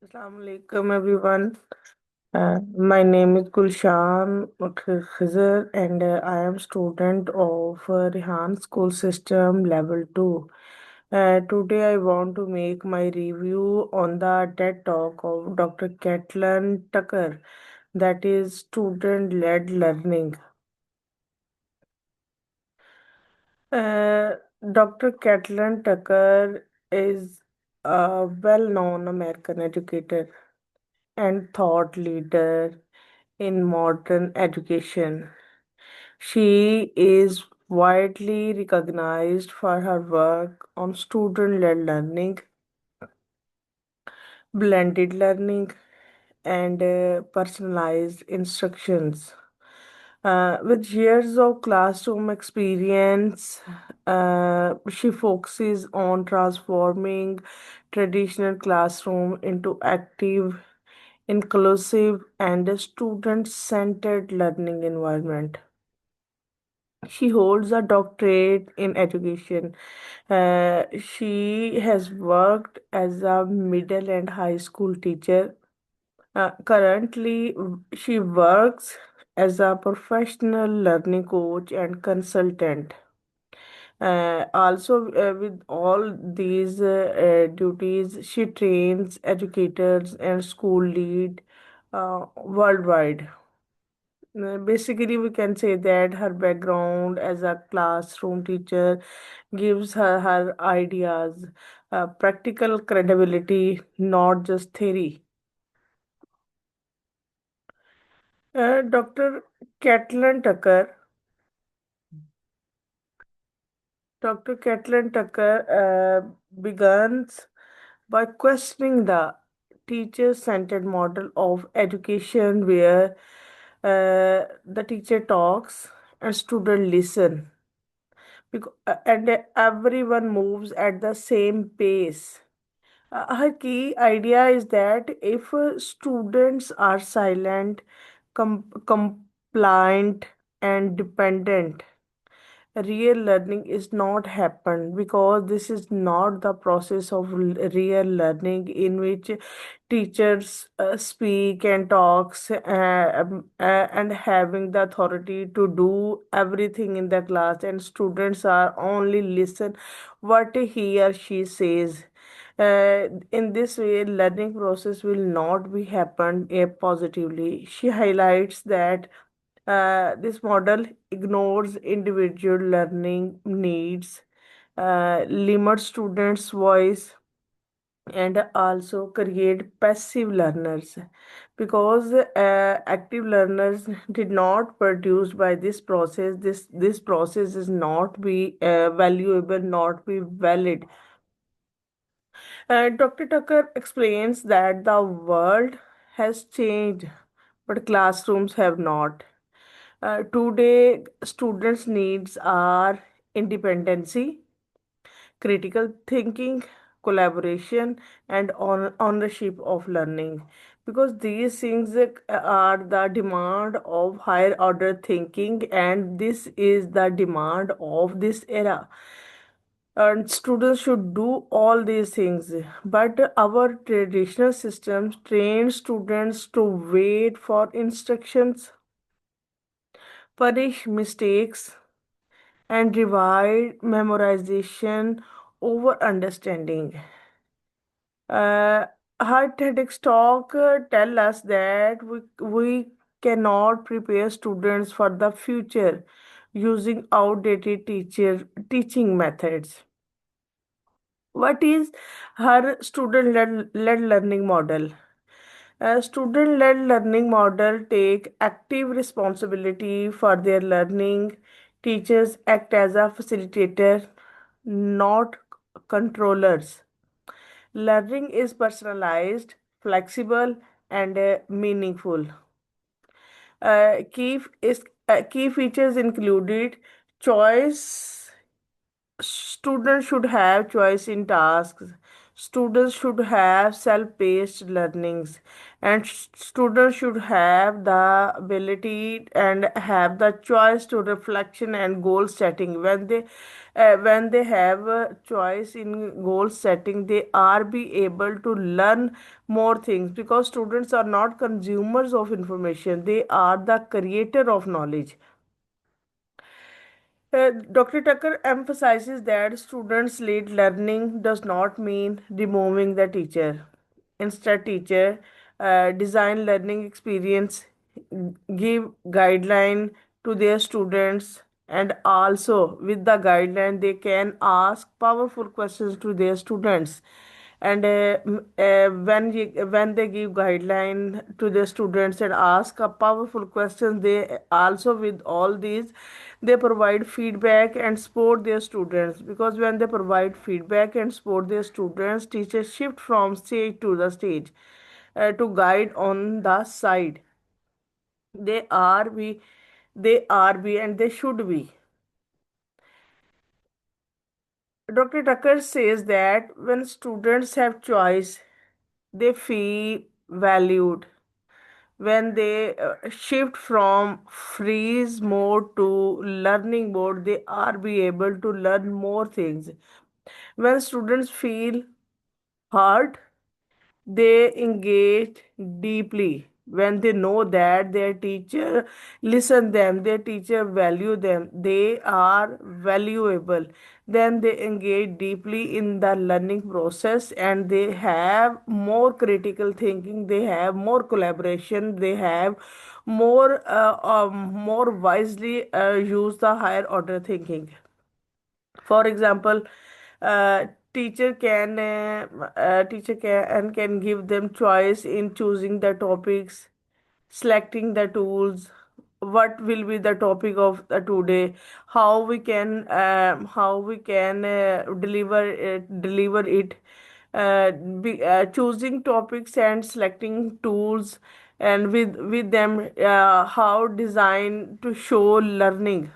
Assalamu alaikum everyone. My name is Gulshan Khizr and I am student of Rehan School System Level 2. Today I want to make my review on the TED Talk of Dr. Caitlin Tucker, that is student-led learning. Uh, Dr. Caitlin Tucker is a well-known American educator and thought leader in modern education. She is widely recognized for her work on student led learning, blended learning, and personalized instructions. With years of classroom experience, she focuses on transforming traditional classroom into active, inclusive, and student-centered learning environment. She holds a doctorate in education. She has worked as a middle and high school teacher. Currently, she works as a professional learning coach and consultant. Also, with all these duties, she trains educators and school lead worldwide. Basically, we can say that her background as a classroom teacher gives her ideas practical credibility, not just theory. Dr. Caitlin Tucker, Dr. Caitlin Tucker begins by questioning the teacher-centered model of education where the teacher talks and student listen. And everyone moves at the same pace. Her key idea is that if students are silent, compliant, and dependent, real learning is not happen, because this is not the process of real learning in which teachers speak and talks and having the authority to do everything in the class, and students are only listen what he or she says. In this way, learning process will not be happen positively. She highlights that this model ignores individual learning needs, limits students' voice, and also create passive learners, because active learners did not produce by this process. This process is not be valuable, not be valid. Dr. Tucker explains that the world has changed, but classrooms have not. Today, students' needs are independency, critical thinking, collaboration, and ownership of learning. Because these things are the demand of higher order thinking, and this is the demand of this era. And students should do all these things, but our traditional systems train students to wait for instructions, punish mistakes, and reward memorization over understanding. Uh, Her TEDx talk tell us that we cannot prepare students for the future using outdated teaching methods. What is her student-led learning model? A student-led learning model take active responsibility for their learning. Teachers act as a facilitator, not controllers. Learning is personalized, flexible, and meaningful. Key features included choice Students should have choice in tasks. Students should have self-paced learnings, and students should have the ability and have the choice to reflection and goal setting. When they have a choice in goal setting, they are be able to learn more things, because students are not consumers of information, they are the creator of knowledge. Dr. Tucker emphasizes that students led learning does not mean removing the teacher. Instead, teacher design learning experience, give guideline to their students, and also with the guideline they can ask powerful questions to their students. And when they give guideline to the students and ask a powerful questions, they also with all these they provide feedback and support their students, because when they provide feedback and support their students, teachers shift from stage to the stage to guide on the side. They are we they are we and they should be. Dr. Tucker says that when students have choice, they feel valued. When they shift from freeze mode to learning mode, they are be able to learn more things. When students feel heard, they engage deeply. When they know that their teacher listen them, their teacher value them, they are valuable, then they engage deeply in the learning process, and they have more critical thinking, they have more collaboration, they have more wisely use the higher order thinking. For example, uh, teacher can give them choice in choosing the topics, selecting the tools, what will be the topic of the today, how we can deliver it, choosing topics and selecting tools, and with them how design to show learning.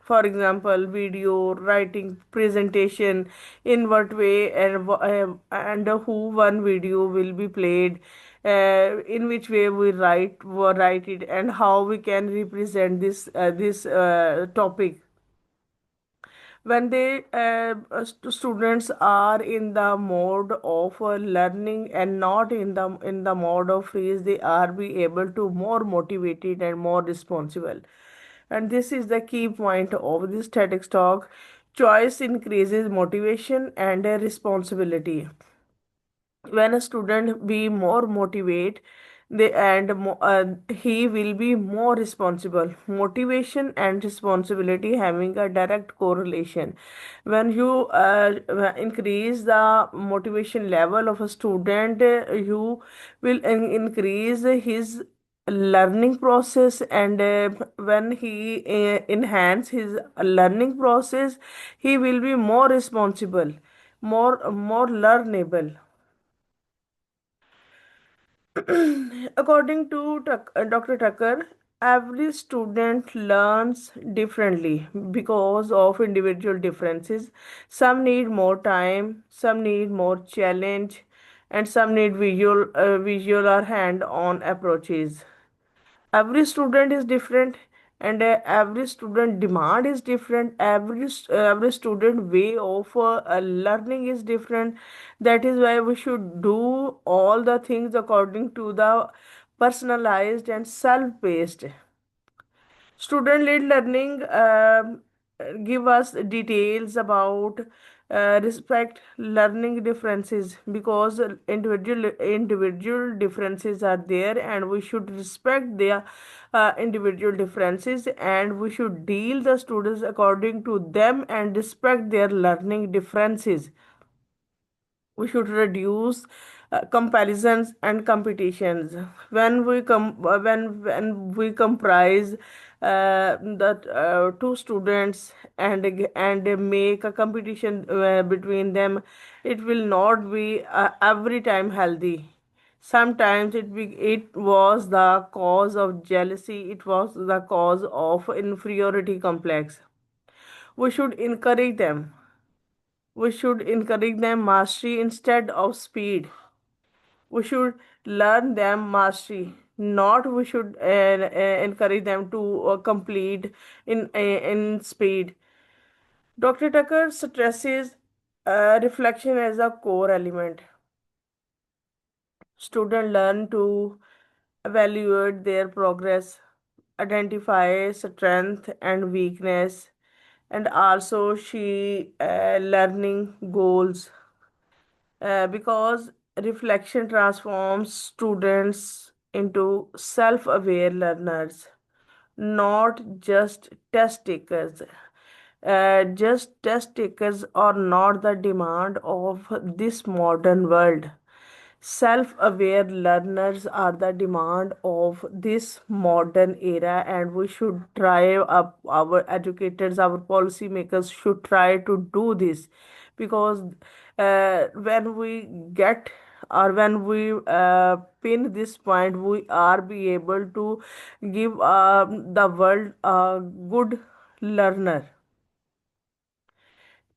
For example, video, writing, presentation, in what way, and who one video will be played, in which way we write it, and how we can represent this topic. When students are in the mode of learning and not in the mode of freeze, they are be able to more motivated and more responsible. And this is the key point of this TEDx talk. Choice increases motivation and responsibility. When a student be more motivate, he will be more responsible. Motivation and responsibility having a direct correlation. When you increase the motivation level of a student, you will increase his learning process, and when he enhance his learning process, he will be more responsible, more learnable. According to Dr. Tucker, every student learns differently because of individual differences. Some need more time, some need more challenge, and some need visual or hand-on approaches. Every student is different, and every student demand is different. Every student way of learning is different. That is why we should do all the things according to the personalized and self-paced. Student-led learning give us details about respect learning differences, because individual differences are there, and we should respect their individual differences, and we should deal the students according to them and respect their learning differences. We should reduce comparisons and competitions. When we comprise the two students and make a competition between them, it will not be every time healthy. Sometimes it was the cause of jealousy, it was the cause of inferiority complex. We should encourage them. We should encourage them mastery instead of speed. We should learn them mastery, not we should encourage them to complete in speed. Dr. Tucker stresses reflection as a core element. Students learn to evaluate their progress, identify strength and weakness, and also she learning goals, because reflection transforms students into self-aware learners, not just test takers. Just test takers are not the demand of this modern world. Self aware learners are the demand of this modern era, and we should try up, our educators, our policymakers should try to do this, because when we get, or when we pin this point, we are be able to give the world a good learner.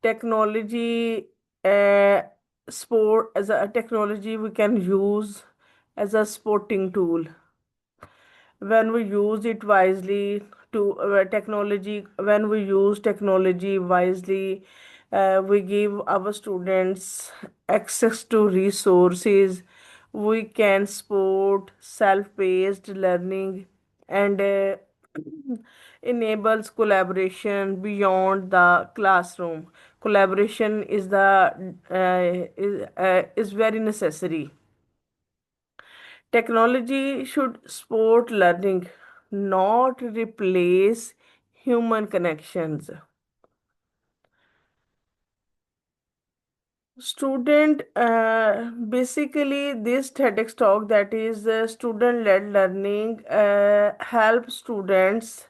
Technology, uh, sport as a technology we can use as a sporting tool when we use it wisely. To technology When we use technology wisely, we give our students access to resources. We can support self-paced learning, and enables collaboration beyond the classroom. Collaboration is very necessary. Technology should support learning, not replace human connections. Student, basically, this TEDx talk, that is student-led learning, help students.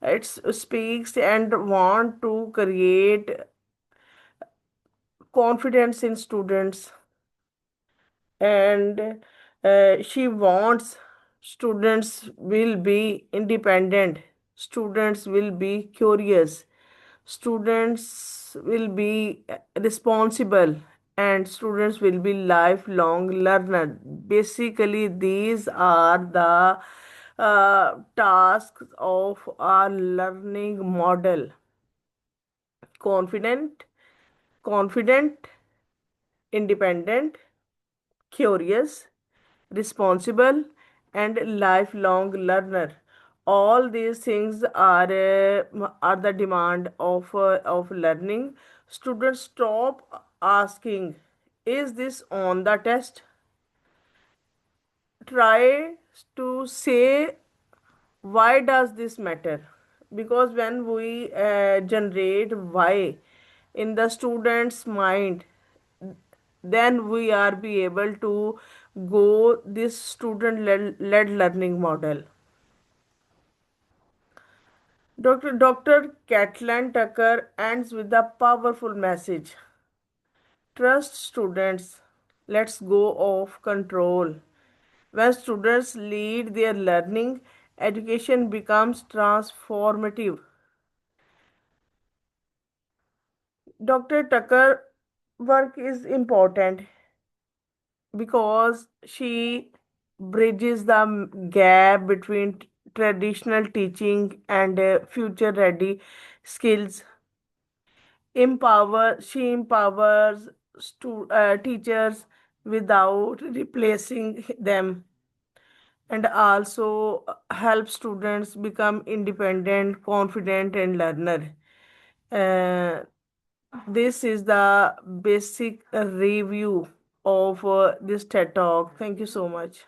It speaks and want to create confidence in students, and she wants students will be independent, students will be curious, students will be responsible, and students will be lifelong learner. Basically, these are the tasks of our learning model: confident, confident, independent, curious, responsible, and lifelong learner. All these things are the demand of learning. Students stop asking, "Is this on the test?" Try to say, "Why does this matter?" Because when we generate why in the student's mind, then we are be able to go this student-led learning model. Dr. Catlin Tucker ends with a powerful message: trust students, let's go off control. When students lead their learning, education becomes transformative. Dr. Tucker work is important because she bridges the gap between traditional teaching and future ready skills. She empowers teachers without replacing them, and also help students become independent, confident, and learner. Uh, this is the basic review of this TED Talk. Thank you so much.